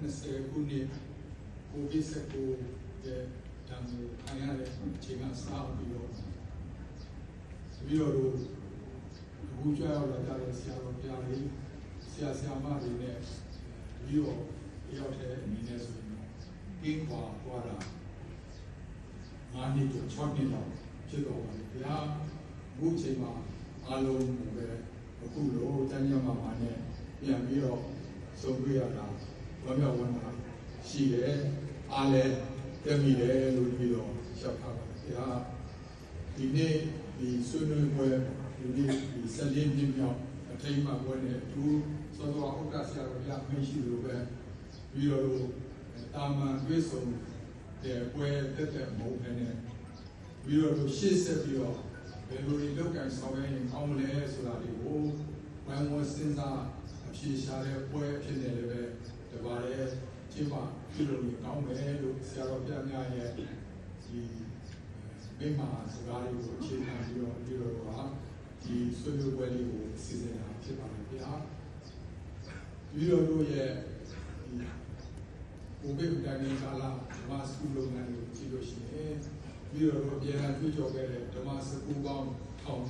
20ခုနှစ်ကိုဗစ်-19ရဲ့တံကိုခံရတဲ့အချိန်ကစပြီးတော့တို့အခုကြောက်ရောက်လာတဲ့ဆရာတော်ပြားလေးဆရာမတွေနဲ့ပြီးတော့ရောက်တဲ့အနေနဲ့ဆိုရင်ကင်းကွာသွားတာ9 နှစ်ကျော်6 နှစ်လောက်ဖြစ်တော့ပါလေဘုရားအခုအချိန်မှာအားလုံးပဲအခုလိုတန်မြတ်မှာနဲ့ပြန်ပြီးတော့ဆုံးပြရတာဝမ်းမြောက်ဝမ်းသာရှိတယ်အားလည်းတက်မိတယ်လို့ပြီးတော့ရှောက်ထားပါတယ်ဘုရားဒီနေ့ဒီဆွေးနွေးပွဲဒီနေ့ဒီ14နှစ်မြောက်အထိမ်းအမှတ်ပွဲနဲ့သူစောစောဥက္ကဆရာတော်ဘုရားမရှိလို့ပဲပြီးတော့တာမန်တွေ့ဆုံတဲ့ပွဲတက်မဟုတ်ဘဲနဲ့ပြီးတော့ရှေ့ဆက်ပြီးတော့ဘယ်လိုတွေလုပ်ကင်ဆောင်ရွက်ရင်ကောင်းမလဲဆိုတာတွေကိုဝမ်းဝန်းစဉ်းစားအဖြေရှာတဲ့ပွဲဖြစ်နေလည်းပဲတပါးရဲ့ကျင့်ပါပြုလုပ်ရင်ကောင်းမယ်လို့ဆရာတော်ဘုရားများရဲ့ဒီမိမစကားတွေကိုအခြေခံပြီးတော့ဒီဆွေးနွေးပွဲလေးကိုစီစဉ်တာဖြစ်ပါတယ်ဗျာပြီးတော့တို့ရဲ့ကိုဗစ်တိုင်းကာလဓမ္မစကူလုပ်ငန်းကိုကြည့်လို့ရှိရင်ပြီးတော့အပြန်အလှန်တွေ့ကြခဲ့တဲ့ဓမ္မစကူပေါင်းထောင်